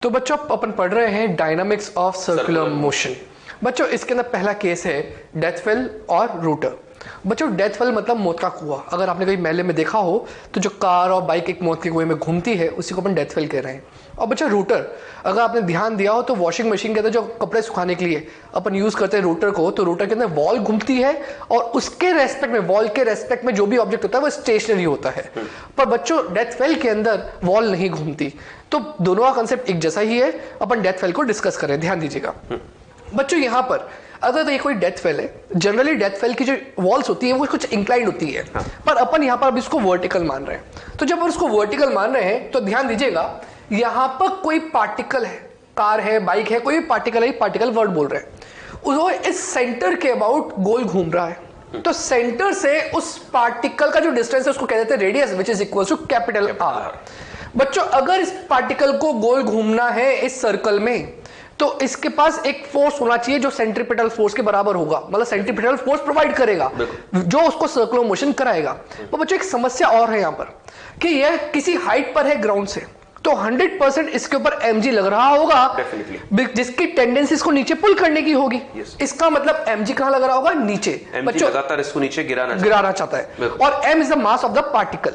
तो बच्चों अपन पढ़ रहे हैं डायनामिक्स ऑफ सर्कुलर मोशन। बच्चों इसके अंदर पहला केस है डेथ फेल और रूटर। बच्चों डेथ फेल मतलब मौत का कुआं। अगर आपने कभी मेले में देखा हो तो जो कार और बाइक एक मौत के कुएं में घूमती है उसी को अपन डेथ फेल कह रहे हैं। और बच्चों रूटर, अगर आपने ध्यान दिया हो तो वॉशिंग मशीन के अंदर जो कपड़े सुखाने के लिए अपन यूज करते हैं रूटर को, तो रूटर के अंदर वॉल घूमती है और उसके रेस्पेक्ट में, वॉल के रेस्पेक्ट में जो भी ऑब्जेक्ट होता है वो स्टेशनरी होता है। पर बच्चों डेथ फेल के अंदर वॉल नहीं घूमती। तो दोनों का कंसेप्ट एक जैसा ही है। अपन डेथ फेल को डिस्कस करें, ध्यान दीजिएगा। बच्चों यहाँ पर अगर ये कोई डेथ फेल है, जनरली डेथ फेल की जो वॉल्स होती है वो कुछ इंक्लाइंड होती है, पर अपन यहाँ पर अभी इसको वर्टिकल मान रहे हैं। तो जब हम उसको वर्टिकल मान रहे हैं तो ध्यान दीजिएगा, यहाँ पर कोई पार्टिकल है, कार है, बाइक है, कोई भी पार्टिकल है, पार्टिकल वर्ड बोल रहे हैं, वो इस सेंटर के अबाउट गोल घूम रहा है। तो सेंटर से उस पार्टिकल का जो डिस्टेंस है उसको कह देते हैं radius, which is equal to capital R. बच्चों अगर इस पार्टिकल को गोल घूमना है इस सर्कल में तो इसके पास एक फोर्स होना चाहिए जो सेंट्रीपिटल फोर्स के बराबर होगा, मतलब सेंट्रीपिटल फोर्स प्रोवाइड करेगा जो उसको सर्कुलर मोशन कराएगा। तो बच्चों एक समस्या और है यहां पर कि यह किसी हाइट पर है ग्राउंड से, तो 100% इसके ऊपर mg लग रहा होगा, जिसकी टेंडेंसी इसको नीचे पुल करने की होगी। इसका मतलब mg कहां लग रहा होगा? नीचे। बच्चों लगातार इसको नीचे गिराना चाहता है और m is the mass of the particle.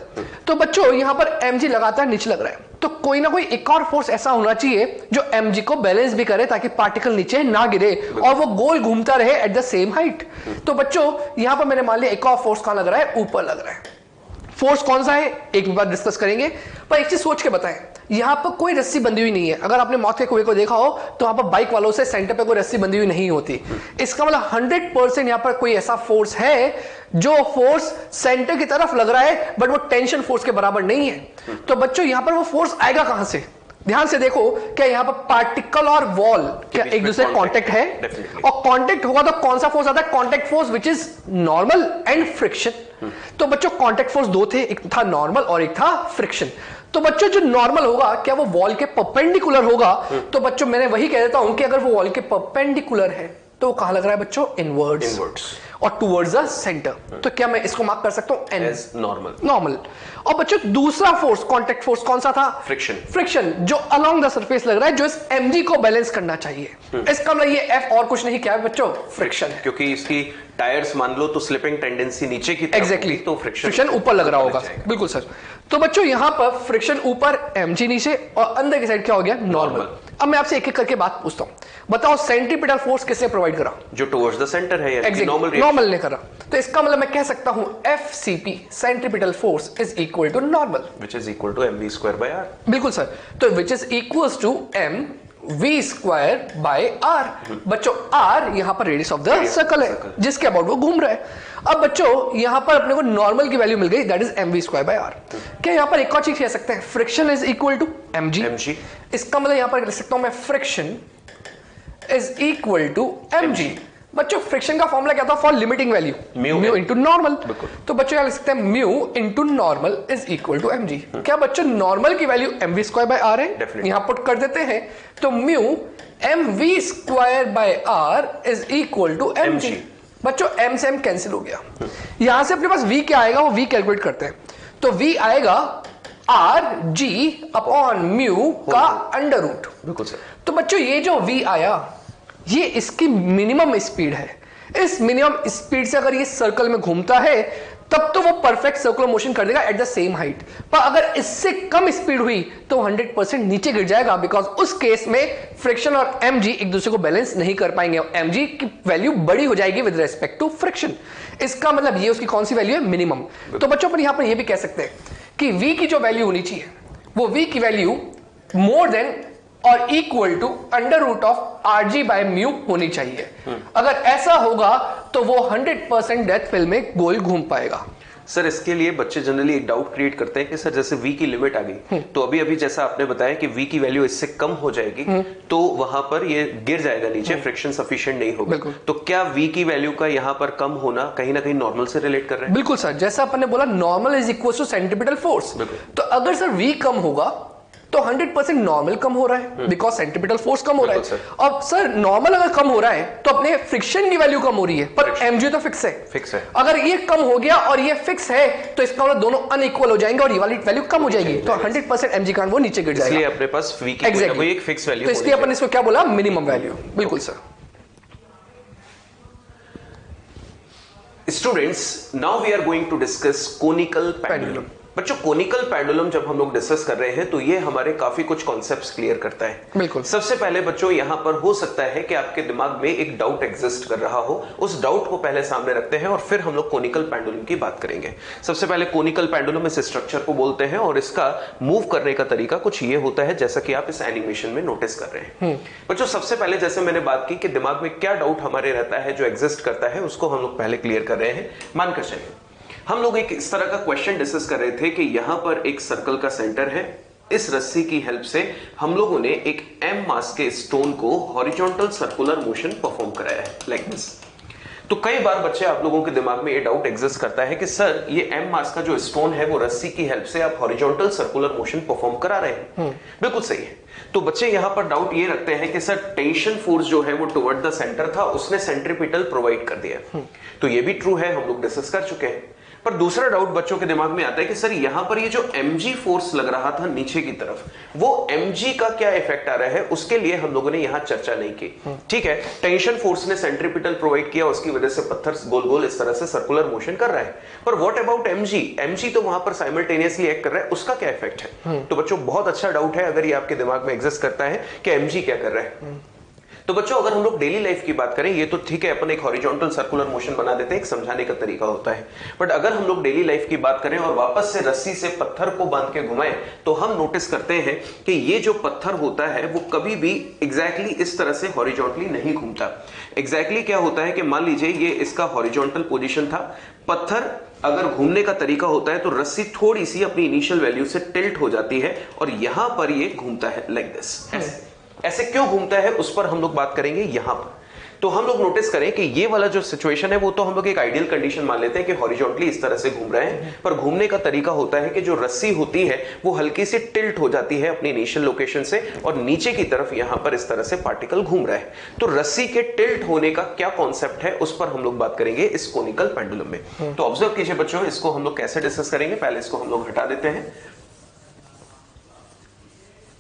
तो बच्चों यहां पर mg लगातार नीचे लग रहा है, तो कोई ना कोई एक और फोर्स ऐसा होना चाहिए जो mg को बैलेंस भी करे ताकि पार्टिकल नीचे ना गिरे और वो गोल घूमता रहे एट द सेम हाइट। तो बच्चों यहां पर मैंने मान लिया एक और फोर्स कहां लग रहा है? ऊपर लग रहा है। फोर्स कौन सा है एक बार डिस्कस करेंगे, पर एक चीज सोच के बताएं, यहां पर कोई रस्सी बंधी हुई नहीं है। अगर आपने मौत के कुएं को देखा हो तो वहां पर बाइक वालों से सेंटर पे कोई रस्सी बंधी हुई नहीं होती। इसका मतलब 100% यहां पर कोई ऐसा फोर्स है जो फोर्स सेंटर की तरफ लग रहा है, बट वो टेंशन फोर्स के बराबर नहीं है। तो बच्चों यहां पर वो फोर्स आएगा कहां से? ध्यान से देखो, क्या यहां पर पार्टिकल और वॉल क्या एक दूसरे कांटेक्ट है? और कांटेक्ट होगा तो कौन सा फोर्स आता है? Contact force which is normal and friction. तो बच्चों कांटेक्ट फोर्स दो थे, एक था नॉर्मल और एक था फ्रिक्शन। तो बच्चों जो नॉर्मल होगा क्या वो वॉल के परपेंडिकुलर होगा? तो बच्चों मैंने वही कह देता हूं कि अगर वो वॉल के परपेंडिकुलर है तो कहां लग रहा है बच्चों? इनवर्ड्स और टुवर्ड्स द सेंटर। तो क्या मैं इसको मार्क कर सकता हूं एन? नॉर्मल। और बच्चों दूसरा फोर्स, कांटेक्ट फोर्स कौन सा था? फ्रिक्शन जो अलोंग द सरफेस लग रहा है, जो इस mg को बैलेंस करना चाहिए। इसका मतलब ये F और कुछ नहीं, क्या है बच्चों? फ्रिक्शन है। क्योंकि इसकी टायर्स मान लो तो स्लिपिंग टेंडेंसी नीचे की तरफ एग्जैक्टली, तो फ्रिक्शन ऊपर लग रहा होगा। बिल्कुल सर। तो बच्चों यहां पर फ्रिक्शन ऊपर, mg नीचे और अंदर की साइड क्या हो गया? नॉर्मल। अब मैं आपसे एक एक करके बात पूछता हूं, बताओ सेंट्रीपिटल फोर्स किसने प्रोवाइड करा? जो टुवर्ड्स द सेंटर है, यानी नॉर्मल ने करा। तो इसका मतलब मैं कह सकता हूं FCP centripetal force is equal to normal, which is equal to mv²/r। बिल्कुल सर। तो which is equals to mv²/r। बच्चों r यहां पर रेडियस ऑफ द सर्कल है जिसके अबाउट वो घूम रहा है। अब बच्चों यहां पर अपने को नॉर्मल की वैल्यू मिल गई, दैट इज mv²/r। क्या यहां पर एक और चीज कह सकते हैं? Friction is equal to mg। इसका मतलब यहां पर लिख सकता हूं मैं friction is equal to mg। बच्चों फ्रिक्शन का फॉर्मूला क्या था for limiting value? Mu into normal. तो बच्चों यहां लिख सकते हैं mu into normal is equal to mg। क्या बच्चों नॉर्मल की वैल्यू mv²/r है? यहां पुट कर देते हैं, तो mu mv²/r is equal to mg। बच्चों m से m कैंसिल हो गया, यहां से अपने पास v क्या आएगा वो v कैलकुलेट करते हैं। तो v आएगा rg अपॉन म्यू का अंडर रूट। बिल्कुल सर। तो बच्चों ये जो v आया ये इसकी मिनिमम स्पीड है। इस मिनिमम स्पीड से अगर ये सर्कल में घूमता है तब तो वो परफेक्ट सर्कुलर मोशन कर देगा एट द सेम हाइट। पर अगर इससे कम स्पीड हुई तो 100% नीचे गिर जाएगा, बिकॉज उस केस में फ्रिक्शन और mg एक दूसरे को बैलेंस नहीं कर पाएंगे और mg की वैल्यू बड़ी हो जाएगी विद रेस्पेक्ट टू फ्रिक्शन। इसका मतलब ये उसकी कौन सी वैल्यू है? मिनिमम। तो बच्चों पर यहां पर ये भी कह सकते हैं कि v की जो वैल्यू होनी चाहिए वो v की वैल्यू मोर देन और equal to under root of rg/μ होनी चाहिए। अगर ऐसा होगा तो वो 100% डेथ फेल में गोल घूम पाएगा। सर इसके लिए बच्चे जनरली एक डाउट क्रिएट करते हैं कि सर जैसे v की लिमिट आ गई तो अभी जैसा आपने बताया कि v की वैल्यू इससे कम हो जाएगी तो वहां पर ये गिर जाएगा नीचे, फ्रिक्शन सफिशिएंट नहीं होगा। तो क्या v की वैल्यू का यहां पर कम होना कहीं ना कहीं नॉर्मल से रिलेट कर रहे हैं? बिल्कुल सर, जैसा अपन ने बोला normal is equal to centripetal force. तो अगर सर v कम होगा तो 100% नॉर्मल कम हो रहा है बिकॉज सेंट्रीपिटल फोर्स कम हो रहा है। अब सर नॉर्मल अगर कम हो रहा है तो अपने फ्रिक्शन की वैल्यू कम हो रही है, पर mg तो फिक्स है। अगर ये कम हो गया और ये फिक्स है तो इसका मतलब दोनों अनइक्वल हो जाएंगे और ये वाली वैल्यू कम हो जाएगी, तो 100% mg का वो नीचे गिर जाएगा। इसलिए अपने पास v की कोई एक फिक्स वैल्यू, तो इसलिए अपन इसको क्या बोला, मिनिमम वैल्यू। बिल्कुल sir. Students, now we are going to discuss conical pendulum. बच्चों कोनिकल पेंडुलम जब हम लोग डिस्कस कर रहे हैं तो ये हमारे काफी कुछ कॉन्सेप्ट्स क्लियर करता है। बिल्कुल। सबसे पहले बच्चों यहाँ पर हो सकता है कि आपके दिमाग में एक डाउट एग्जिस्ट कर रहा हो, उस डाउट को पहले सामने रखते हैं और फिर हम लोग कोनिकल पेंडुलम की बात करेंगे। सबसे पहले कोनिकल पेंडुलम इस स्ट्रक्चर को बोलते हैं और इसका मूव करने का तरीका कुछ ये होता है जैसा कि आप इस एनिमेशन में नोटिस कर रहे हैं। बच्चों सबसे पहले जैसे मैंने बात की कि दिमाग में क्या डाउट हमारे रहता है जो एग्जिस्ट करता है, उसको हम लोग पहले क्लियर कर रहे हैं। मानकर चलिए हम लोग एक इस तरह का क्वेश्चन डिस्कस कर रहे थे कि यहां पर एक सर्कल का सेंटर है, इस रस्सी की हेल्प से हम लोगों ने एक m मास के स्टोन को हॉरिजॉन्टल सर्कुलर मोशन परफॉर्म कराया है लाइक दिस। तो कई बार बच्चे आप लोगों के दिमाग में ये डाउट एग्जिस्ट करता है कि सर ये m मास का जो स्टोन है वो रस्सी की हेल्प से आप हॉरिजॉन्टल सर्कुलर मोशन परफॉर्म करा रहे हैं। बिल्कुल सही है। तो बच्चे यहां पर डाउट ये रखते हैं कि सर टेंशन फोर्स जो है वो टुवर्ड द सेंटर था, उसने सेंट्रीपिटल प्रोवाइड कर दिया। तो ये भी ट्रू है, हम लोग डिस्कस कर चुके हैं। पर दूसरा डाउट बच्चों के दिमाग में आता है कि सर यहां पर ये जो mg फोर्स लग रहा था नीचे की तरफ, वो mg का क्या इफेक्ट आ रहा है, उसके लिए हम लोगों ने यहां चर्चा नहीं की। ठीक है, टेंशन फोर्स ने सेंट्रीपिटल प्रोवाइड किया, उसकी वजह से पत्थर गोल गोल इस तरह से सर्कुलर मोशन कर रहा है। पर व्हाट अबाउट mg तो वहां पर साइमल्टेनियसली एक्ट कर रहा है, उसका क्या इफेक्ट है? तो बच्चों बहुत अच्छा डाउट है अगर ये आपके दिमाग में एग्जिस्ट करता है कि mg क्या कर रहा है। तो बच्चों अगर हम लोग डेली लाइफ की बात करें, ये तो ठीक है अपन एक हॉरिजॉन्टल सर्कुलर मोशन बना देते हैं, एक समझाने का तरीका होता है। बट अगर हम लोग डेली लाइफ की बात करें और वापस से रस्सी से पत्थर को बांध के घुमाएं तो हम नोटिस करते हैं कि ये जो पत्थर होता है वो कभी भी एग्जैक्टली इस तरह से हॉरिजॉन्टली नहीं घूमता। एग्जैक्टली क्या होता है कि मान लीजिए ये इसका हॉरिजॉन्टल पोजीशन था, पत्थर अगर घूमने का तरीका होता है तो रस्सी थोड़ी सी अपनी इनिशियल वैल्यू से टिल्ट हो जाती है और यहां पर ये घूमता है लाइक दिस। ऐसे क्यों घूमता है उस पर हम लोग बात करेंगे यहां पर। तो हम लोग नोटिस करें कि ये वाला जो सिचुएशन है वो तो हम लोग एक आइडियल कंडीशन मान लेते हैं कि हॉरिजॉन्टली इस तरह से घूम रहे हैं, पर घूमने का तरीका होता है कि जो रस्सी होती है वो हल्की सी टिल्ट हो जाती है अपनी इनिशियल लोकेशन से और नीचे की तरफ यहां पर इस तरह से पार्टिकल घूम रहा है। तो रस्सी के टिल्ट होने का क्या कॉन्सेप्ट है उस पर हम लोग बात करेंगे इस कोनिकल पेंडुलम में। तो ऑब्जर्व कीजिए बच्चों, इसको हम लोग कैसे डिस्कस करेंगे। पहले इसको हम लोग हटा देते हैं।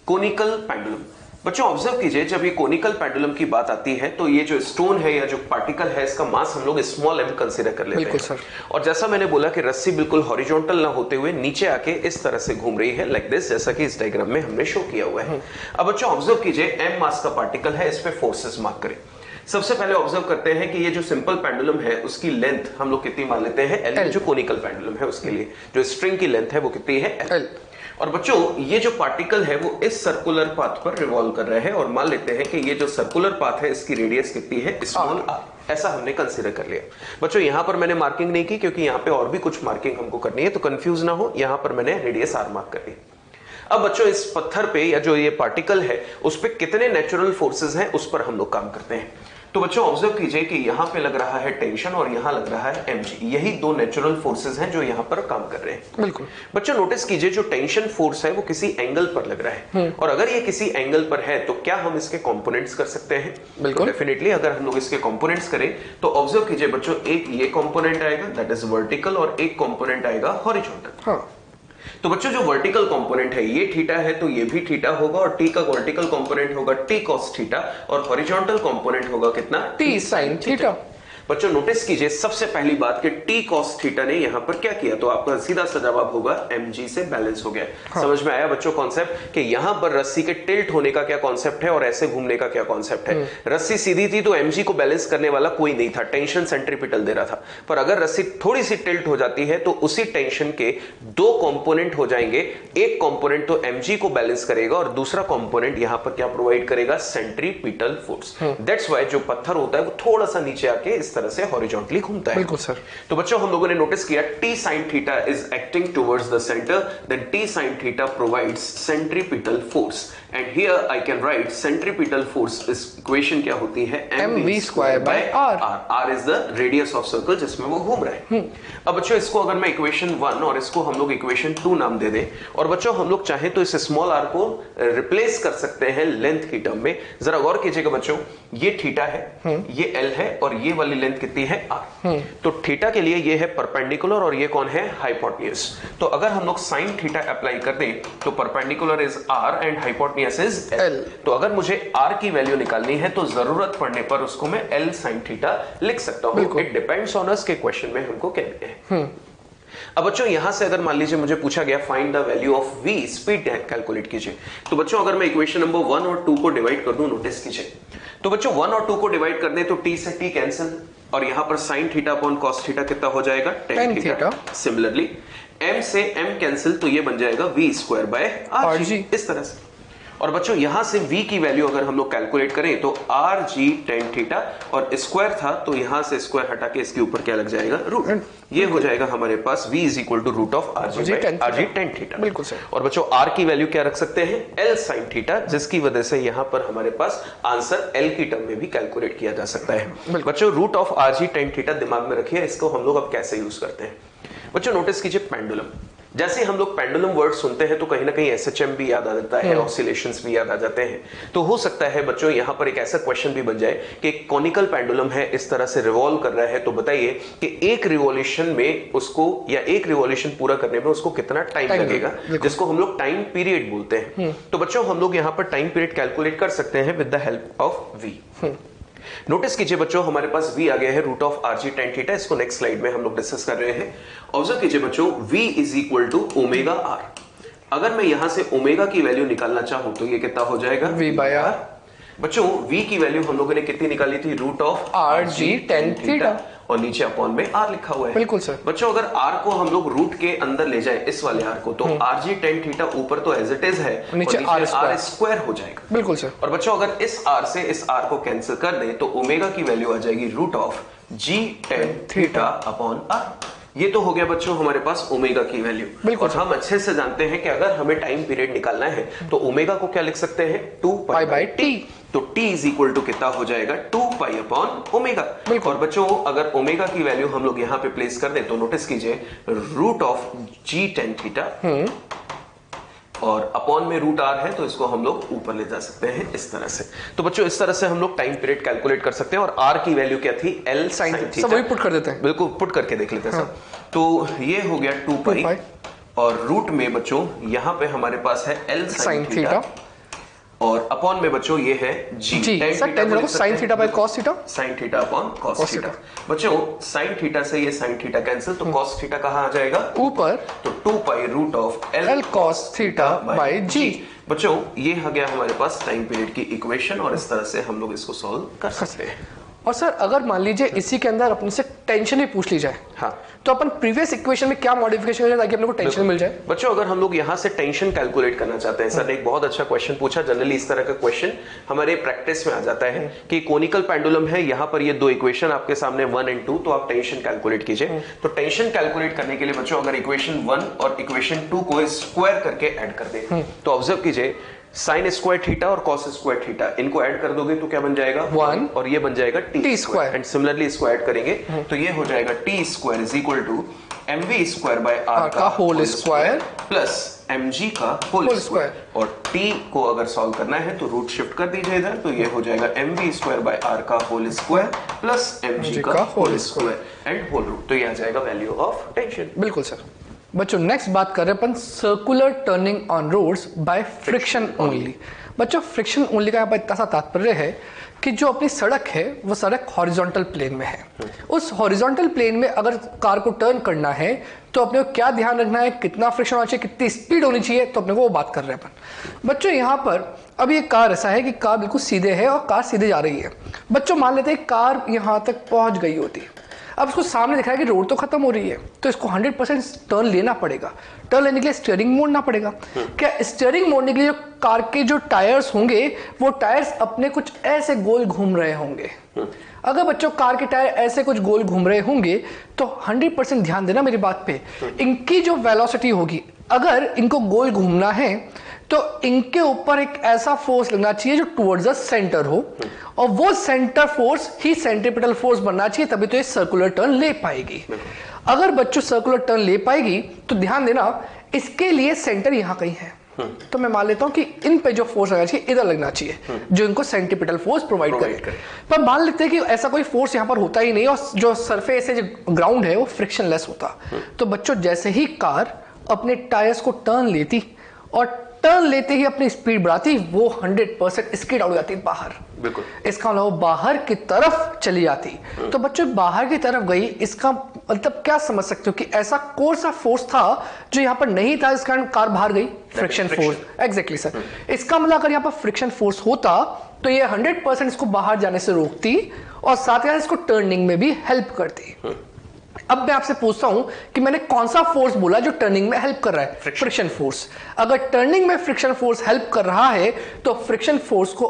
कोनिकल पेंडुलम बच्चों ऑब्जर्व कीजिए, जब ये कोनिकल पेंडुलम की बात आती है तो ये जो स्टोन है या जो पार्टिकल है इसका मास हम लोग स्मॉल m कंसीडर कर लेते हैं। सर। और जैसा मैंने बोला कि रस्सी बिल्कुल हॉरिजॉन्टल ना होते हुए नीचे आके इस तरह से घूम रही है लाइक दिस, जैसा कि इस डायग्राम में हमने शो किया हुआ है। अब बच्चों ऑब्जर्व कीजिए, m मास का पार्टिकल है, इस पे फोर्सेस मार्क करें। सबसे पहले ऑब्जर्व करते हैं कि ये जो सिंपल पेंडुलम है उसकी लेंथ हम लोग कितनी मान लेते हैं, L। जो कोनिकल पेंडुलम है उसके लिए जो स्ट्रिंग की लेंथ है वो कितनी है, L। और बच्चों ये जो पार्टिकल है वो इस सर्कुलर पाथ पर रिवॉल्व कर रहा है और मान लेते हैं कि ये जो सर्कुलर पाथ है इसकी रेडियस कितनी है, स्मॉल r। ऐसा हमने कंसीडर कर लिया। बच्चों यहां पर मैंने मार्किंग नहीं की क्योंकि यहां पे और भी कुछ मार्किंग हमको करनी है, तो कंफ्यूज ना हो, यहां पर मैंने रेडियस r मार्क कर दी। अब बच्चों इस पत्थर पे या जो ये पार्टिकल है उस पे कितने नेचुरल फोर्सेस हैं उस पर हम लोग काम करते हैं। तो बच्चों ऑब्जर्व कीजिए कि यहां पे लग रहा है टेंशन और यहां लग रहा है mg, यही दो नेचुरल फोर्सेस हैं जो यहां पर काम कर रहे हैं। बिल्कुल बच्चों नोटिस कीजिए, जो टेंशन फोर्स है वो किसी एंगल पर लग रहा है और अगर ये किसी एंगल पर है तो क्या हम इसके कंपोनेंट्स कर सकते हैं? बिल्कुल डेफिनेटली अगर हम लोग इसके कंपोनेंट्स करें तो ऑब्जर्व कीजिए बच्चों, एक ये कंपोनेंट आएगा दैट इज वर्टिकल और एक कंपोनेंट आएगा हॉरिजॉन्टल। तो बच्चों जो वर्टिकल कंपोनेंट है ये थीटा है तो ये भी थीटा होगा और टी का वर्टिकल कंपोनेंट होगा टी कॉस थीटा और हॉरिजॉन्टल कंपोनेंट होगा कितना, टी साइन थीटा। बच्चों नोटिस कीजिए सबसे पहली बात कि टी कॉस थीटा ने यहां पर क्या किया, तो आपका सीधा सा जवाब होगा mg से बैलेंस हो गया। समझ में आया बच्चों कॉन्सेप्ट कि यहां पर रस्सी के टिल्ट होने का क्या कॉन्सेप्ट है और ऐसे घूमने का क्या कॉन्सेप्ट है। रस्सी सीधी थी तो mg को बैलेंस करने वाला कोई नहीं था, टेंशन सेंट्रीपिटल दे रहा था। पर अगर रस्सी थोड़ी सी टिल्ट हो जाती है तो उसी टेंशन के दो कंपोनेंट हो जाएंगे, एक कंपोनेंट तो mg को बैलेंस करेगा और दूसरा कंपोनेंट यहां पर क्या प्रोवाइड करेगा, सेंट्रीपिटल फोर्स। दैट्स व्हाई जो पत्थर होता है वो थोड़ा सा नीचे आके इस इस तरह से हॉरिजॉन्टली घूमता है। बिल्कुल सर। तो बच्चों हम लोगों ने नोटिस किया t sin theta is acting towards the centre, then t sin theta provides centripetal force, and here I can write centripetal force इस इक्वेशन क्या होती है mv square by r। r is the radius of circle जिसमें वो घूम रहा है। अब बच्चों इसको अगर मैं इक्वेशन 1 और इसको हम लोग इक्वेशन 2 नाम दे दें, और बच्चों हम लोग चाहें तो इस स्मॉल r को रिप्लेस कर सकते हैं लेंथ की टर्म में। जरा गौर कीजिएगा बच्चों, ये थीटा है, ये l है, और ये वाली लेंथ कितनी है r। तो थीटा के लिए ये है परपेंडिकुलर और ये कौन है हाइपोटेन्यूज। तो अगर हम लोग साइन थीटा अप्लाई कर दें तो perpendicular is r and hypotenuse is l। तो अगर मुझे r की वैल्यू निकालनी है तो जरूरत पड़ने पर उसको मैं l sin थीटा लिख सकता हूं। इट डिपेंड्स ऑन अस के क्वेश्चन में हमको क्या मिले है। अब बच्चों यहां से अगर मान लीजिए मुझे पूछा गया find the value of v, speed calculate कीजिए। तो बच्चों अगर मैं इक्वेशन नंबर 1 और 2 को डिवाइड कर दूं, नोटिस कीजिए। तो बच्चों 1 और 2 को डिवाइड कर दें तो t से t कैंसिल, और यहां पर sin theta upon cos theta कितना हो जाएगा tan थीटा। सिमिलरली m से m कैंसिल तो ये बन जाएगा v स्क्वायर बाय rg, इस तरह से। और बच्चों यहां से v की वैल्यू अगर हम लोग कैलकुलेट करें तो rg tan थीटा, और स्क्वायर था तो यहां से स्क्वायर हटा के इसके ऊपर क्या लग जाएगा रूट। ये हो जाएगा हमारे पास v is equal to root of rg tan theta. बिल्कुल सर। और बच्चों r की वैल्यू क्या रख सकते हैं l sin थीटा, जिसकी वजह से यहां पर हमारे पास आंसर l की टर्म में भी कैलकुलेट किया जा सकता है। बच्चों root of rg tan theta दिमाग में रखिए, इसको हम लोग अब कैसे यूज करते हैं। बच्चों नोटिस कीजिए पेंडुलम, जैसे हम लोग पेंडुलम वर्ड सुनते हैं तो कहीं ना कहीं एसएचएम भी याद आ जाता है, ऑसिलेशंस भी याद आ जाते हैं। तो हो सकता है बच्चों यहां पर एक ऐसा क्वेश्चन भी बन जाए कि एक कॉनिकल पेंडुलम है, इस तरह से रिवॉल्व कर रहा है, तो बताइए कि एक रिवॉल्यूशन में उसको, या एक रिवॉल्यूशन पूरा करने में उसको कितना टाइम लगेगा, जिसको हम लोग टाइम पीरियड बोलते हैं। तो बच्चों हम लोग यहां पर टाइम पीरियड कैलकुलेट कर सकते हैं with the help of V. Notice कीजिए बच्चों हमारे पास v आ गया है root of rg tan theta, इसको नेक्स्ट स्लाइड में हम लोग डिस्कस कर रहे हैं। ऑब्जर्व कीजिए बच्चों v is equal to omega r। अगर मैं यहां से ओमेगा की वैल्यू निकालना चाहूं तो ये कितना हो जाएगा v बाय r। बच्चों v की वैल्यू हम लोगों ने कितनी निकाली थी root of rg tan theta, और नीचे अपॉन में r लिखा हुआ है। बिल्कुल सर। बच्चों अगर r को हम लोग रूट के अंदर ले जाए, इस वाले r को, तो rg tan थीटा ऊपर तो एज इट इज है, नीचे r स्क्वायर हो जाएगा। बिल्कुल सर। और बच्चों अगर इस r से इस r को कैंसिल कर दें तो ओमेगा की वैल्यू आ जाएगी root of g tan theta upon r। ये तो हो गया बच्चों हमारे पास ओमेगा की वैल्यू। और हम अच्छे से जानते हैं कि अगर हमें टाइम पीरियड निकालना है तो ओमेगा को क्या लिख सकते हैं 2 पाई बाय t। तो t इज इक्वल टू कितना हो जाएगा 2 पाई अपॉन ओमेगा। और बच्चों अगर ओमेगा की वैल्यू हम लोग यहाँ पे प्लेस कर दें तो नोटिस कीजिए root of g tan theta, और अपॉन में रूट r है तो इसको हम लोग ऊपर ले जा सकते हैं इस तरह से। तो बच्चों इस तरह से हम लोग टाइम पीरियड कैलकुलेट कर सकते हैं। और r की वैल्यू क्या थी l sin थीटा। सब वही पुट कर देते हैं, बिल्कुल पुट करके देख लेते हैं सब। तो ये हो गया 2 पाई, और रूट में बच्चों यहाँ पे हमारे पास है l sin थीटा, और अपॉन में बच्चों ये है g sin theta by cos theta, sin theta upon cos theta. बच्चों sin थीटा से ये sin थीटा कैंसिल, तो cos थीटा कहाँ आ जाएगा ऊपर, तो 2 pi root of l cos theta by g। बच्चों ये आ गया हमारे पास टाइम पीरियड की इक्वेशन, और इस तरह से हम लोग इसको सॉल्व कर सकते हैं। और सर अगर मान लीजिए इसी के अंदर अपने से टेंशन ही पूछ ली जाए, हाँ, तो अपन प्रीवियस इक्वेशन में क्या मॉडिफिकेशन करें ताकि अपने को टेंशन मिल जाए। बच्चों अगर हम लोग यहाँ से टेंशन कैलकुलेट करना चाहते हैं, सर ने एक बहुत अच्छा क्वेश्चन पूछा। जनरली इस तरह का क्वेश्चन हमारे प्रैक्टिस में आ जाता है कि कोनिकल पेंडुलम है, यहाँ पर ये दो इक्वेशन आपके सामने 1 और 2, तो आप टेंशन कैलकुलेट कीजिए। तो टेंशन कैलकुलेट करने के लिए बच्चों अगर इक्वेशन 1 और इक्वेशन 2 को स्क्वायर करके ऐड कर दे, तो ऑब्जर्व कीजिए साइन स्क्वायर थीटा और कॉस स्क्वायर थीटा, इनको ऐड कर दोगे तो क्या बन जाएगा 1, और ये बन जाएगा टी स्क्वायर। एंड सिमिलरली इसको ऐड करेंगे तो ये हो जाएगा T square is equal to mv square by r का होल स्क्वायर प्लस mg का होल स्क्वायर। और t को अगर सॉल्व करना है तो रूट शिफ्ट कर दीजिए इधर, तो ये हो जाएगा mv स्क्वायर बाय r का होल स्क्वायर प्लस mg का whole square and whole root. तो ये आ जाएगा वैल्यू ऑफ टेंशन। बिल्कुल सर। बच्चों नेक्स्ट बात कर रहे हैं अपन circular turning on roads by friction only. बच्चों फ्रिक्शन ओनली का यहाँ पर इतना सा तात्पर्य है कि जो अपनी सड़क है वो सड़क हॉरिजॉन्टल प्लेन में है। उस हॉरिजॉन्टल प्लेन में अगर कार को टर्न करना है तो अपने को क्या ध्यान रखना है, कितना फ्रिक्शन होना चाहिए, कितनी स्पीड होनी चाहिए, तो अपने को वो बात कर रहे हैं अपन। बच्चों यहाँ पर अब ये कार ऐसा है कि कार बिल्कुल सीधे है और कार सीधे जा रही है। बच्चों मान लेते हैं कार यहाँ तक पहुँच गई होती है। अब इसको सामने दिख रहा है कि रोड तो खत्म हो रही है, तो इसको 100% टर्न लेना पड़ेगा। टर्न लेने के लिए स्टीयरिंग मोड़ना पड़ेगा। क्या स्टीयरिंग मोड़ने के लिए जो कार के जो टायर्स होंगे, वो टायर्स अपने कुछ ऐसे गोल घूम रहे होंगे। अगर बच्चों कार के टायर ऐसे कुछ गोल घूम रहे होंगे तो 100% ध्यान देना मेरी बात पे, इनकी जो वेलोसिटी होगी, अगर इनको गोल घूमना है तो इनके ऊपर एक ऐसा फोर्स लगना चाहिए जो टुवर्ड्स द सेंटर हो, और वो सेंटर फोर्स ही सेंट्रीपिटल फोर्स बनना चाहिए, तभी तो ये सर्कुलर टर्न ले पाएगी। अगर बच्चों सर्कुलर टर्न ले पाएगी तो ध्यान देना इसके लिए सेंटर यहां कहीं है, तो मैं मान लेता हूं कि इन पे जो फोर्स लगना चाहिए इधर लगना चाहिए, जो इनको सेंट्रीपिटल फोर्स प्रोवाइड करे। पर मान लेते हैं कि ऐसा कोई फोर्स यहां पर होता ही नहीं, और जो सरफेस है, जो ग्राउंड है, वो फ्रिक्शनलेस होता। तो बच्चों जैसे ही कार अपने टायर्स को टर्न लेती और टर्न लेते ही अपनी स्पीड बढ़ाती, वो 100% स्किड आउट हो जाती बाहर। बिल्कुल, इसका मतलब बाहर की तरफ चली जाती। तो बच्चों बाहर की तरफ गई, इसका मतलब क्या समझ सकते हो कि ऐसा कौन सा फोर्स था जो यहाँ पर नहीं था, इस कारण कार बाहर गई? Friction force. Exactly sir. इसका मतलब अगर यहाँ पर फ्रिक्शन फोर्स होता तो ये 100% इसको बाहर जाने से रोकती और साथ ही साथ इसको टर्निंग में भी हेल्प करती। अब मैं आपसे पूछता हूं कि मैंने कौन सा फोर्स बोला जो टर्निंग में हेल्प कर रहा है? Friction force. अगर टर्निंग में फ्रिक्शन फोर्स हेल्प कर रहा है तो फ्रिक्शन फोर्स को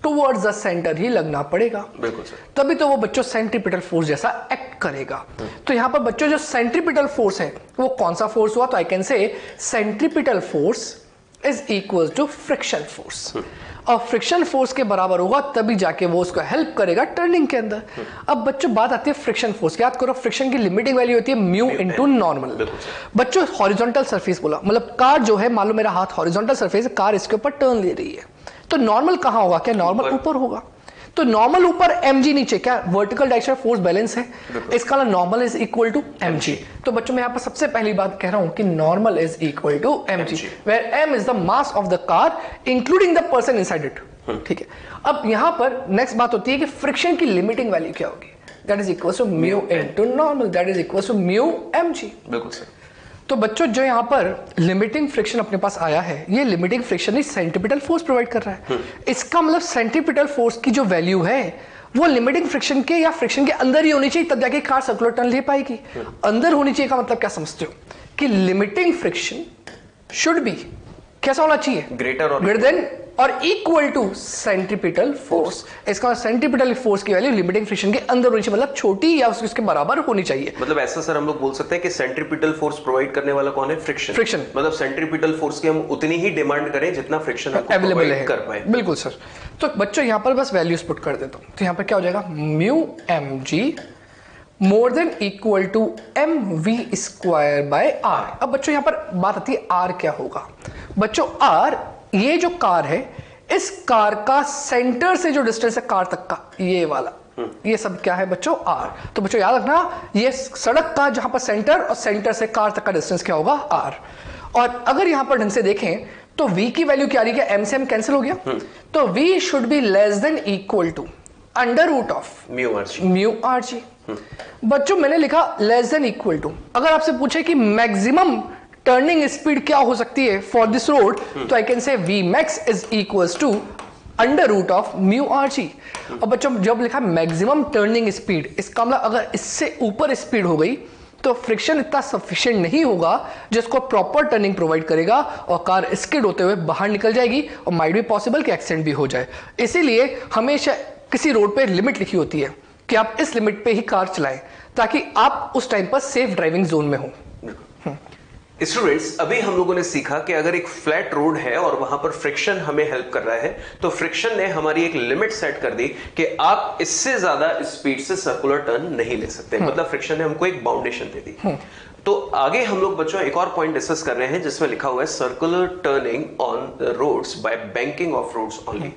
टुवर्ड्स द सेंटर ही लगना पड़ेगा। बिल्कुल सर। तभी तो वो बच्चों सेंट्रीपिटल फोर्स जैसा एक्ट करेगा। तो यहां पर बच्चों जो सेंट्रीपिटल फोर्स है वो कौन सा फोर्स हुआ? तो I can say centripetal force is equal to friction force, और फ्रिक्शन फोर्स के बराबर होगा तभी जाके वो उसको हेल्प करेगा टर्निंग के अंदर। अब बच्चों बात आती है फ्रिक्शन फोर्स की। याद करो फ्रिक्शन की लिमिटिंग वैल्यू होती है म्यू इनटू नॉर्मल। बच्चों हॉरिजॉन्टल सरफेस बोला, मतलब कार जो है, मान लो मेरा हाथ हॉरिजॉन्टल सरफेस है, कार इसके ऊपर टर्न ले रही है, तो नॉर्मल कहां होगा? क्या नॉर्मल ऊपर होगा? तो नॉर्मल ऊपर mg नीचे, क्या वर्टिकल डायरेक्शन फोर्स बैलेंस है? इसका normal is equal to mg। तो बच्चों मैं यहां पर सबसे पहली बात कह रहा हूं कि normal is equal to mg, where m is the mass of the car including the person inside it. ठीक है। अब यहां पर नेक्स्ट बात होती है कि फ्रिक्शन की लिमिटिंग वैल्यू क्या होगी? That is equal to mu into normal, that is equal to mu mg। बिल्कुल सर। तो बच्चों जो यहाँ पर लिमिटिंग फ्रिक्शन अपने पास आया है, ये लिमिटिंग फ्रिक्शन ही सेंट्रीपिटल फोर्स प्रोवाइड कर रहा है। इसका मतलब सेंट्रीपिटल फोर्स की जो वैल्यू है वो लिमिटिंग फ्रिक्शन के या फ्रिक्शन के अंदर ही होनी चाहिए, तब जाके कार सर्कुलर टर्न ले पाएगी। अंदर होनी चाहिए का मतलब क्या समझते हो? कि लिमिटिंग फ्रिक्शन शुड बी कैसा होना चाहिए? ग्रेटर देन और इक्वल टू सेंट्रीपिटल फोर्स। इसका सेंट्रीपिटल फोर्स की वैल्यू लिमिटिंग फ्रिक्शन के अंदर होनी चाहिए, मतलब छोटी या उसके बराबर होनी चाहिए। मतलब ऐसा सर हम लोग बोल सकते हैं कि सेंट्रीपिटल फोर्स प्रोवाइड करने वाला कौन है? फ्रिक्शन। मतलब सेंट्रीपिटल फोर्स की हम उतनी ही डिमांड करें जितना फ्रिक्शन अवेलेबल है। कर पाए। बिल्कुल सर। तो बच्चों यहाँ पर बस वैल्यूज पुट कर देता हूं, तो यहाँ पर क्या हो जाएगा? Mu mg more than equal to mv square by r। अब बच्चों यहाँ पर बात आती है r क्या होगा? बच्चों r, ये जो कार है, इस कार का सेंटर से जो डिस्टेंस है कार तक का, ये वाला, ये सब क्या है बच्चों? r। तो बच्चों याद रखना, ये सड़क का जहां पर सेंटर और सेंटर से कार तक का डिस्टेंस क्या होगा? r। और अगर यहां पर ढंग से देखें तो v की वैल्यू क्या आ रही है? m से m कैंसिल हो गया, तो v should be less than equal to under root of mu rg। बच्चों मैंने लिखा लेस देन इक्वल टू। अगर आपसे पूछे कि मैक्सिमम टर्निंग स्पीड क्या हो सकती है फॉर दिस रोड, तो I can say v max is equals to under root of mu rg। और बच्चों जब लिखा मैक्सिमम टर्निंग स्पीड, इसका मतलब अगर इससे ऊपर स्पीड हो गई तो फ्रिक्शन इतना सफिशिएंट नहीं होगा जिसको प्रॉपर टर्निंग प्रोवाइड करेगा और कार स्किड होते हुए बाहर निकल जाएगी और माइट भी पॉसिबल कि एक्सीडेंट भी हो जाए। इसीलिए हमेशा किसी रोड पे लिमिट लिखी होती है कि आप इस लिमिट पे ही कार चलाएं ताकि आप उस टाइम पर सेफ ड्राइविंग जोन में हो। स्टूडेंट्स, अभी हम लोगों ने सीखा कि अगर एक फ्लैट रोड है और वहां पर फ्रिक्शन हमें हेल्प कर रहा है, तो फ्रिक्शन ने हमारी एक लिमिट सेट कर दी कि आप इससे ज्यादा स्पीड से सर्कुलर टर्न नहीं ले सकते। मतलब फ्रिक्शन ने हमको एक बाउंडेशन दे दी। तो आगे हम लोग बच्चों एक और पॉइंट डिस्कस कर रहे हैं जिसमें लिखा हुआ है circular turning on roads by banking of roads only.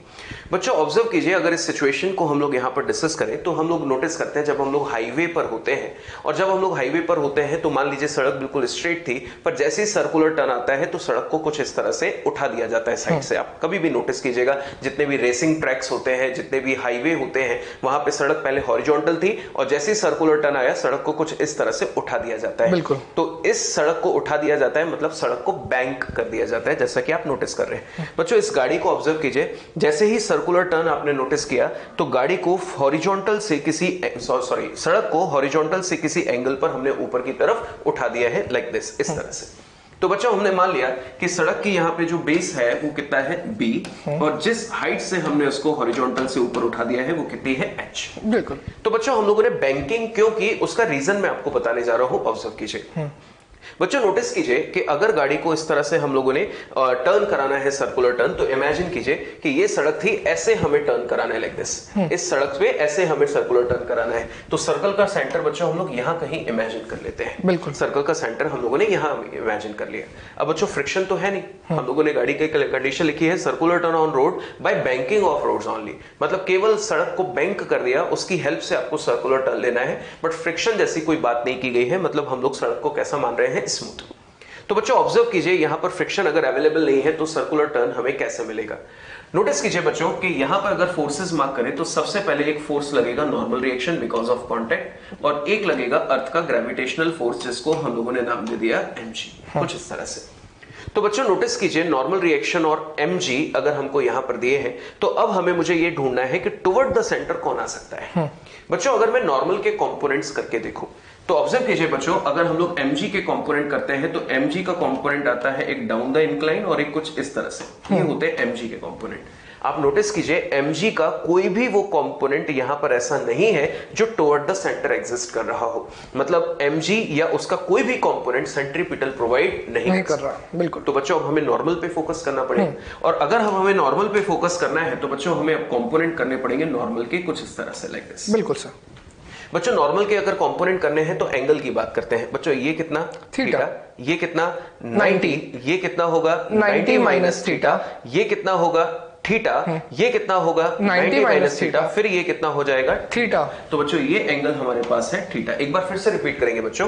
बच्चों ऑब्जर्व कीजिए, अगर इस सिचुएशन को हम लोग यहाँ पर डिस्कस करें तो हम लोग नोटिस करते हैं जब हम लोग हाईवे पर होते हैं, और जब हम लोग हाईवे पर होते हैं तो मान लीजिए सड़क बिल्कुल स्ट्रेट थी, पर जैसे ही सर्कुलर टर्न आता है तो सड़क को कुछ इस तरह से उठा दिया जाता है साइड से। आप कभी भी नोटिस कीजिएगा, जितने भी रेसिंग ट्रैक्स होते हैं, जितने भी हाईवे होते हैं, वहां पे सड़क पहले हॉरिजॉन्टल थी और जैसे ही सर्कुलर टर्न आया सड़क को कुछ इस तरह से उठा दिया जाता है। बिल्कुल। तो इस सड़क को उठा दिया जाता है, मतलब सड़क को बैंक कर दिया जाता है, जैसा कि आप नोटिस कर रहे हैं। बच्चों इस गाड़ी को ऑब्जर्व कीजिए, जैसे ही सर्कुलर टर्न आपने नोटिस किया तो गाड़ी को हॉरिजॉन्टल से किसी सड़क को हॉरिजॉन्टल से किसी एंगल पर हमने ऊपर की तरफ उठा दिया है, लाइक दिस, इस तरह से। तो बच्चों हमने मान लिया कि सड़क की यहाँ पे जो बेस है वो कितना है b, और जिस हाइट से हमने उसको हॉरिजॉन्टल से ऊपर उठा दिया है वो कितनी है h। बिल्कुल। तो बच्चों हम लोगों ने बैंकिंग क्यों की, उसका रीजन मैं आपको बताने जा रहा हूं, ऑब्जर्व कीजिए। बच्चों नोटिस कीजिए कि अगर गाड़ी को इस तरह से हम लोगों ने टर्न कराना है, सर्कुलर टर्न, तो इमेजिन कीजिए कि ये सड़क थी, ऐसे हमें टर्न कराना है, लाइक दिस, इस सड़क पे ऐसे हमें सर्कुलर टर्न कराना है। तो सर्कल का सेंटर बच्चों हम लोग यहां कहीं इमेजिन कर लेते हैं। बिल्कुल। सर्कल का सेंटर हम लोगों ने यहां इमेजिन कर लिया। अब बच्चों फ्रिक्शन तो है नहीं, हम लोगों ने गाड़ी की कंडीशन लिखी है circular turn on road by banking of roads only, मतलब केवल सड़क को बैंक कर दिया, उसकी हेल्प से आपको सर्कुलर टर्न लेना है, बट फ्रिक्शन जैसी कोई बात नहीं की गई है, मतलब हम लोग सड़क को कैसा मान रहे हैं, स्मूथ। तो बच्चों ऑब्जर्व कीजिए यहां पर फ्रिक्शन अगर अवेलेबल नहीं है तो सर्कुलर टर्न हमें कैसे मिलेगा। नोटिस कीजिए बच्चों कि यहां पर अगर फोर्सेस मार्क करें तो सबसे पहले एक फोर्स लगेगा normal reaction because of contact, और एक लगेगा अर्थ का ग्रेविटेशनल फोर्स जिसको हम लोगों ने नाम दे दिया mg, कुछ इस तरह से। तो बच्चों नोटिस कीजिए नॉर्मल रिएक्शन और mg अगर हमको यहां पर दिए हैं तो अब हमें मुझे ये ढूंढना है कि टुवर्ड द सेंटर कौन आ सकता है। बच्चों अगर मैं नॉर्मल के कंपोनेंट्स करके देखूं तो ऑब्जर्व कीजिए बच्चों, अगर हम लोग mg के कंपोनेंट करते हैं तो mg का कंपोनेंट आता है एक डाउन द इंक्लाइन और एक कुछ इस तरह से, ये होते हैं mg के कंपोनेंट। आप नोटिस कीजिए mg का कोई भी वो कंपोनेंट यहां पर ऐसा नहीं है जो टुवर्ड द सेंटर एग्जिस्ट कर रहा हो, मतलब mg या उसका कोई भी कंपोनेंट सेंट्रीपिटल प्रोवाइड नहीं कर रहा। बिल्कुल। तो बच्चों अब हमें नॉर्मल पे फोकस करना पड़ेगा, और अगर हमें नॉर्मल पे फोकस करना है तो बच्चों हमें अब कंपोनेंट करने पड़ेंगे नॉर्मल के कुछ इस तरह से, लाइक दिस। बिल्कुल सर। बच्चों नॉर्मल के अगर कंपोनेंट करने हैं तो एंगल की बात करते हैं। बच्चों ये कितना थीटा, ये कितना 90, ये कितना होगा 90 माइनस थीटा, ये कितना होगा थीटा, ये कितना होगा 90 माइनस थीटा, फिर ये कितना हो जाएगा थीटा। तो बच्चों ये एंगल हमारे पास है थीटा। एक बार फिर से रिपीट करेंगे बच्चों,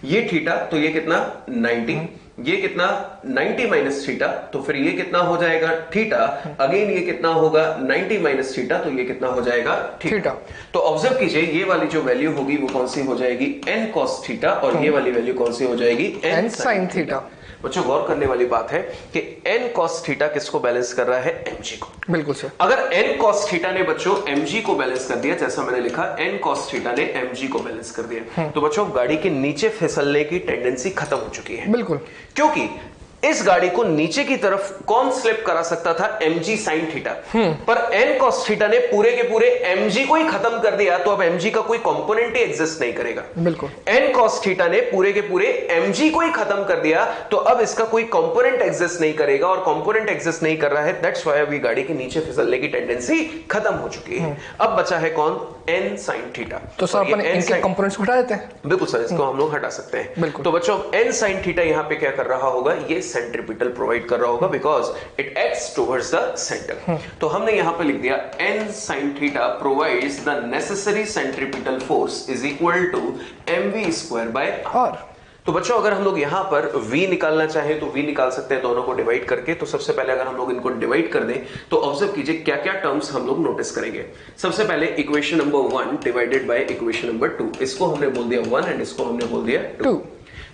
ये थीटा तो ये कितना 90, ये कितना 90 माइनस थीटा, तो फिर ये कितना हो जाएगा थीटा, अगेन ये कितना होगा 90 माइनस थीटा, तो ये कितना हो जाएगा थीटा। तो ऑब्जर्व कीजिए ये वाली जो वैल्यू होगी वो कौन सी हो जाएगी n cos थीटा, और ये वाली वैल्यू कौन सी हो जाएगी n sin थीटा। बच्चों गौर करने वाली बात है कि n cos थीटा किसको बैलेंस कर रहा है, mg को। बिल्कुल सर। अगर n cos थीटा ने बच्चों mg को बैलेंस कर दिया, जैसा मैंने लिखा n cos थीटा ने mg को बैलेंस कर दिया, तो बच्चों गाड़ी के नीचे फिसलने की टेंडेंसी खत्म हो चुकी है। बिल्कुल। क्योंकि इस गाड़ी को नीचे की तरफ कौन स्लिप करा सकता था, mg sin थीटा, पर n cos थीटा ने पूरे के पूरे mg को ही खत्म कर दिया, तो अब mg का कोई कंपोनेंट ही एग्जिस्ट नहीं करेगा। बिल्कुल। n cos थीटा ने पूरे के पूरे mg को ही खत्म कर दिया, तो अब इसका कोई कंपोनेंट एग्जिस्ट नहीं करेगा, और कंपोनेंट एग्जिस्ट नहीं कर रहा है, दैट्स व्हाई अभी गाड़ी के नीचे फिसलने की टेंडेंसी खत्म हो चुकी है। अब बचा है कौन, n sin थीटा। तो सर अपन इनके कंपोनेंट्स हटा देते हैं। बिल्कुल सर, इसको हम लोग हटा सकते हैं। बिल्कुल। तो बच्चों n sin थीटा यहां पे क्या कर रहा होगा, ये सेंट्रीपिटल प्रोवाइड कर रहा होगा because it acts towards the centre. तो हमने यहां पे लिख दिया n sin theta provides the necessary centripetal force is equal to mv square by r। तो बच्चों अगर हम लोग यहां पर v निकालना चाहें तो v निकाल सकते हैं दोनों को डिवाइड करके। तो सबसे पहले अगर हम लोग इनको डिवाइड कर दें तो ऑब्जर्व कीजिए क्या क्या टर्म्स हम लोग नोटिस करेंगे। सबसे पहले equation number 1 divided by equation number 2, इसको हमने बोल दिया 1 एंड इसको हमने बोल दिया 2।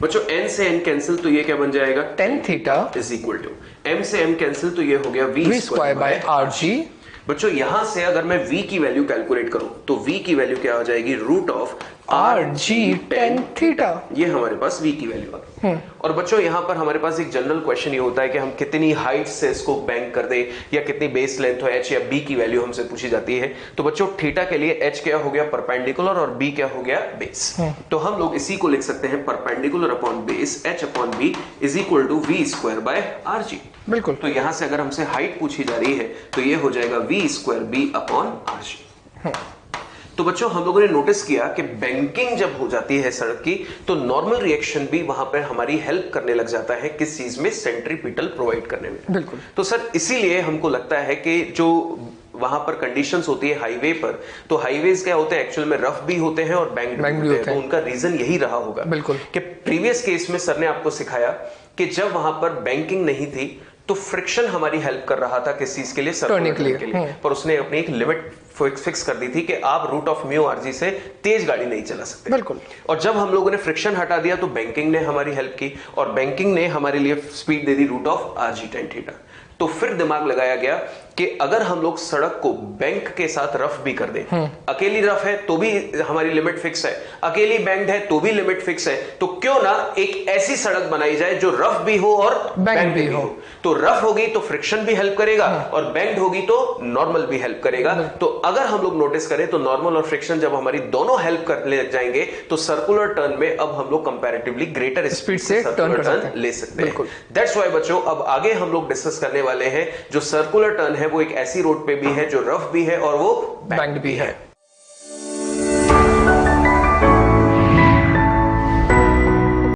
बच्चों n से n कैंसिल, तो ये क्या बन जाएगा, tan theta is equal to m से m कैंसिल, तो ये हो गया v स्क्वायर बाय rg। बच्चों यहां से अगर मैं v की वैल्यू कैलकुलेट करूं तो v की वैल्यू क्या हो जाएगी, root of rg tan theta. ये हमारे पास v की वैल्यू आ गई। और बच्चों यहां पर हमारे पास एक जनरल क्वेश्चन ये होता है कि हम कितनी हाइट से इसको बैंक कर दे, या कितनी बेस लेंथ हो h या b की वैल्यू हमसे पूछी जाती है। तो बच्चों थीटा के लिए h क्या हो गया, परपेंडिकुलर, और b क्या हो गया, बेस। तो हम लोग इसी को लिख सकते हैं perpendicular upon base h upon b is equal to v square by rg। बिल्कुल। तो यहां से अगर हमसे हाइट पूछी जा रही है तो ये हो जाएगा v square b upon rg। तो बच्चों हम लोगों ने नोटिस किया कि बैंकिंग जब हो जाती है सड़क की तो नॉर्मल रिएक्शन भी वहां पर हमारी हेल्प करने लग जाता है, किस चीज में, सेंट्रीपिटल प्रोवाइड करने में। बिल्कुल। तो सर इसीलिए हमको लगता है कि जो वहां पर कंडीशंस होती है हाईवे पर, तो हाईवेज क्या होते हैं, एक्चुअल में रफ भी होते हैं और बैंक भी होते हैं। तो उनका रीजन यही रहा होगा। बिल्कुल। कि प्रीवियस केस में सर ने आपको सिखाया कि जब वहां पर बैंकिंग नहीं थी तो फ्रिक्शन हमारी हेल्प कर रहा था किस चीज के लिए, सर्कुलर टर्न के लिए। पर उसने अपनी एक लिमिट फिक्स कर दी थी कि आप रूट ऑफ म्यू आरजी से तेज गाड़ी नहीं चला सकते। बिल्कुल। और जब हम लोगों ने फ्रिक्शन हटा दिया तो बैंकिंग ने हमारी हेल्प की, और बैंकिंग ने हमारे लिए स्पीड दे दी root of RG tan theta. तो फिर दिमाग लगाया गया कि अगर हम लोग सड़क को बैंक के साथ रफ भी कर दें, अकेली रफ है तो भी हमारी लिमिट फिक्स है, अकेली बैंक्ड है तो भी लिमिट फिक्स है, तो क्यों ना एक ऐसी सड़क बनाई जाए जो रफ भी हो और बैंक्ड भी हो। तो रफ होगी तो फ्रिक्शन भी हेल्प करेगा और बैंक्ड होगी तो नॉर्मल भी हेल्प करेगा। तो अगर हम लोग नोटिस करें तो नॉर्मल और फ्रिक्शन जब हमारी दोनों हेल्प कर ले जाएंगे तो सर्कुलर टर्न में अब हम लोग कंपैरेटिवली ग्रेटर स्पीड से सर्कुलर टर्न ले सकते हैं। दैट्स व्हाई बच्चों अब आगे हम लोग डिस्कस करने वाले हैं जो सर्कुलर टर्न है वो एक ऐसी रोड पे भी है जो रफ भी है और वो बैंक्ड भी है।